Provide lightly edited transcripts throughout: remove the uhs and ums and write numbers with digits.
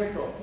1,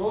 2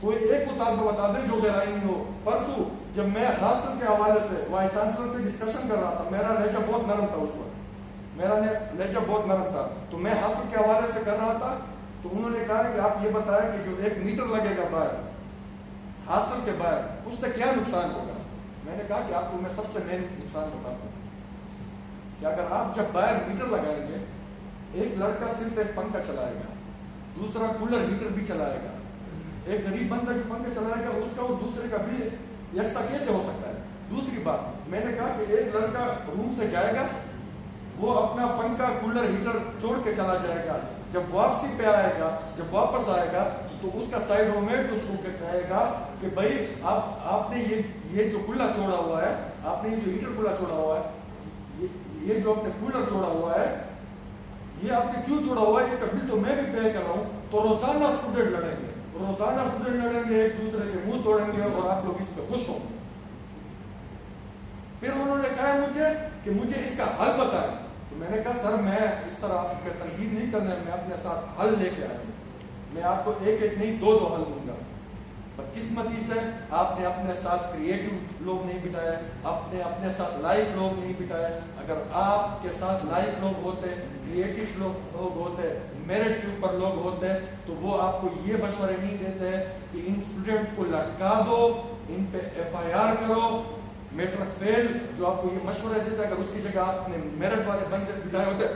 کوئی ایک اتار تو بتا دیں جو گہرائی نہیں ہو. پرسوں جب میں ہاسٹل کے حوالے سے وائس چانسلر سے ڈسکشن کر رہا تھا, میرا لہجہ بہت نرم تھا اس وقت, میرا لہجہ بہت نرم تھا, تو میں ہاسٹل کے حوالے سے کر رہا تھا. تو انہوں نے کہا کہ آپ یہ بتائیں کہ جو 1 میٹر لگے گا باہر ہاسٹل کے باہر, اس سے کیا نقصان ہوگا. میں نے کہا کہ آپ کو میں سب سے مین نقصان بتاتا ہوں کہ اگر آپ جب باہر میٹر لگائیں گے, ایک لڑکا صرف ایک پنکھا چلائے گا, دوسرا کولر ہیٹر بھی چلائے گا, ایک غریب بندہ جو پنکھا چلائے گا اس کا اور دوسرے کا بھی یکساں کیسے ہو سکتا ہے. دوسری بات میں نے کہا کہ ایک لڑکا روم سے جائے گا, وہ اپنا پنکھا کولر ہیٹر چھوڑ کے چلا جائے گا, جب واپسی پہ آئے گا, جب واپس آئے گا تو اس کا سائڈ روم میٹ اس کو کہے گا کہ بھائی آپ نے یہ جو کھلا چھوڑا ہوا ہے, آپ نے یہ جو ہیٹر کھلا چھوڑا ہوا ہے, یہ جو آپ نے کولر چھوڑا ہوا ہے, یہ آپ نے کیوں چھوڑا ہوا ہے, اس کا بل تو میں بھی پے کر رہا ہوں. تو روزانہ اسٹوڈنٹ لڑیں گے, روزانہ اسٹوڈنٹ لڑیں گے, ایک دوسرے کے منہ توڑیں گے اور آپ لوگ اس پہ خوش ہوں گے. پھر انہوں نے کہا مجھے کہ مجھے اس کا حل بتائیں. تو میں نے کہا سر میں اس طرح آپ کا تنقید نہیں کرنا, میں اپنے ساتھ حل لے کے آیا ہوں, میں آپ کو ایک ایک نہیں 2 حل دوں گا. بدقسمتی سے آپ نے اپنے ساتھ کریٹو لوگ نہیں بٹھائے, آپ نے اپنے ساتھ لائق لوگ نہیں بٹھائے. اگر آپ کے ساتھ لائق لوگ ہوتے, کریٹو لوگ ہوتے, میرٹ کے اوپر لوگ ہوتے, تو وہ آپ کو یہ مشورے نہیں دیتے کہ ان اسٹوڈنٹس کو لٹکا دو, ان پہ FIR کرو, میٹرک فیل, جو آپ کو یہ مشورے دیتا ہے. اگر اس کی جگہ آپ نے میرٹ والے بندے بٹھائے ہوتے,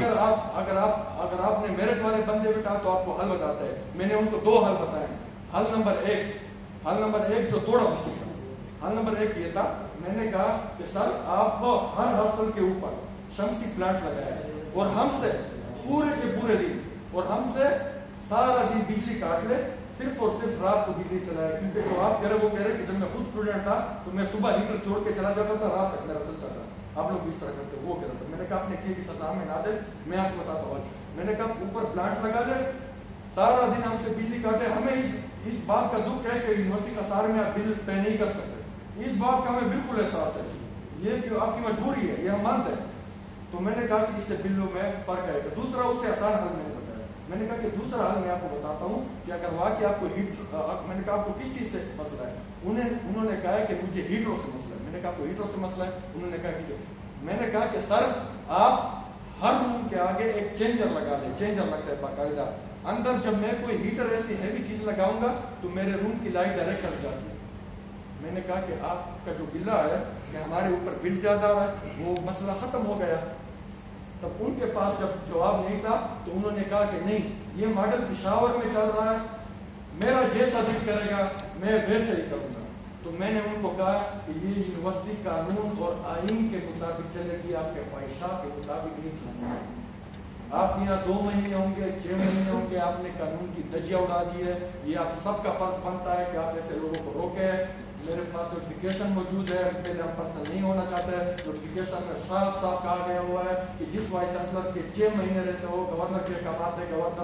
اگر آپ نے میرٹ والے بندے بٹھا تو آپ کو حل بتاتے ہیں. میں نے ان کو 2 حل بتائے. حل نمبر ایک جو تھوڑا مشکل تھا, حل نمبر 1 یہ تھا, میں نے کہا کہ سر آپ کو ہر ہاسٹل کے اوپر شمسی پلانٹ لگایا ہے اور ہم سے پورے کے پورے دن اور ہم سے سارا دن بجلی کاٹ لے, صرف اور صرف رات کو بجلی چلائے. کیونکہ جو آپ کہہ رہے وہ کہہ رہے کہ جب میں خود اسٹوڈنٹ تھا تو میں صبح ہیٹر چھوڑ کے چلا جاتا تھا, رات تک میرا چلتا تھا. آپ لوگ بھی اس طرح کرتے, وہ کہہ رہا تھا. میں نے کہا آپ نے کی سزا میں نہ دے, میں آپ کو بتاتا ہوں. میں نے کہا اوپر پلانٹ لگا دے, سارا دن ہم سے بجلی کاٹے. ہمیں اس بات کا دکھ ہے کہ یونیورسٹی کا سارے میں آپ بل پے نہیں کر سکتے. اس بات کا ہمیں بالکل احساس ہے, یہ کہ آپ کی مجبوری ہے, یہ ہم مانتے ہیں. تو میں نے کہا کہ اس سے بلوں میں فرق ہے. دوسرا اس سے آسان حل میں نے بتایا. میں نے کہا کہ دوسرا حل میں آپ کو بتاتا ہوں کہ اگر واقعی آپ کو میں نے کہا آپ کو کس چیز سے مسئلہ ہے. انہوں نے کہا کہ مجھے ہیٹروں سے مسئلہ ہے. میں نے کہا آپ کو ہیٹروں سے مسئلہ ہے. انہوں نے کہا ٹھیک ہے. میں نے کہا کہ سر آپ ہر روم کے آگے ایک چینجر لگا دیں. چینجر لگتا ہے باقاعدہ اندر. جب میں کوئی ہیٹر ایسی ہیوی چیز لگاؤں گا تو میرے روم کی لائٹ ڈائریکٹ چل جاتی ہے. میں نے کہا کہ آپ کا جو بلا ہے کہ ہمارے اوپر بل زیادہ آ رہا ہے, وہ مسئلہ ختم ہو گیا. تب ان کے پاس جب جواب نہیں تھا تو انہوں نے کہا کہ نہیں, یہ ماڈل پشاور میں چل رہا ہے, میرا جیسا دل کرے گا میں ویسے ہی کروں گا. تو میں نے ان کو کہا کہ یہ یونیورسٹی قانون اور آئین کے مطابق چلے گی, آپ کے خواہشات کے مطابق نہیں چلے گی. آپ یہاں 2 مہینے ہوں گے, 6 مہینے ہوں گے, آپ نے قانون کی دجیاں اڑا دی ہے. یہ آپ سب کا فرض بنتا ہے کہ آپ ایسے لوگوں کو روکے. میرے پاس نوٹیفیکیشن موجود ہے, پہلے ہم پرسنل نہیں ہونا چاہتے. نوٹیفیکیشن میں صاف کہا گیا ہوا ہے کہ جس وائس چانسلر کے 6 مہینے رہتے ہو, گورنر کے کماتے ہیں, گورنر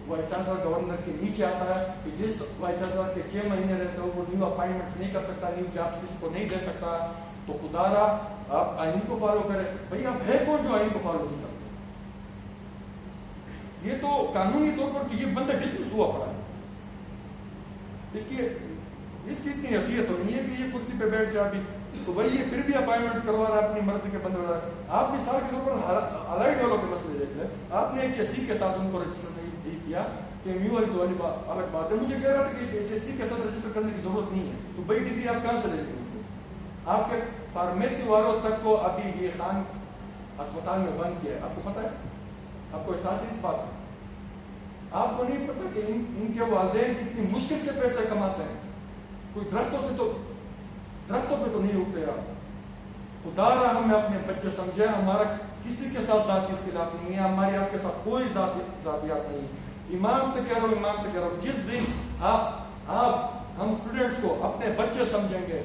وائس چانسلر گورنر کے نیچے آتا ہے کہ جس وائس چانسلر کے 6 مہینے رہتے ہو وہ نیو اپائنٹمنٹ نہیں کر سکتا, نیو جابس کسی کو نہیں دے سکتا. تو خدا را آپ آئین کو فالو کریں. بھائی آپ ہے کون جو آئین کو فالو نہیں کرتے؟ یہ تو قانونی طور پر کہ یہ بندہ ڈسمس ہوا پڑا ہے, اس کی اتنی حیثیت تو نہیں ہے کہ یہ کرسی پہ بیٹھ جائے ابھی. تو بھائی یہ پھر بھی اپائنٹمنٹ کروا رہا ہے, اپنی مرضی کے بندے. آپ مثال کے طور پر الائڈ والوں کے مسئلے دیکھ لیں. آپ نے HSC کے ساتھ ان کو رجسٹر نہیں کیا کہ میو والی تو الگ بات ہے. مجھے کہہ رہا تھا کہ HSC کے ساتھ رجسٹر کرنے کی ضرورت نہیں ہے. تو بھائی ڈگری آپ کہاں سے لیں گے؟ آپ کے فارمیسی والوں تک کو ابھی یہ خان اسپتال میں بند کیا ہے. آپ کو پتا ہے, آپ کو احساس ہے اس بات کا؟ آپ کو نہیں پتا کہ ان کے والدین کتنی مشکل سے پیسے کماتے ہیں. کوئی درختوں پہ تو نہیں اٹھتے. آپ خدا را ہمیں اپنے بچے سمجھے. ہمارا کسی کے ساتھ ذاتی اختلاف نہیں ہے, ہماری آپ کے ساتھ کوئی ذاتیات نہیں ہے. ایمان سے کہہ رہا ہوں, جس دن ہم اسٹوڈنٹس کو اپنے بچے سمجھیں گے,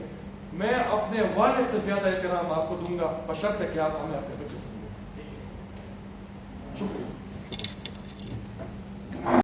میں اپنے والد سے زیادہ احترام آپ کو دوں گا, بشرطے کہ آپ ہمیں اپنے بچے سمجھیں.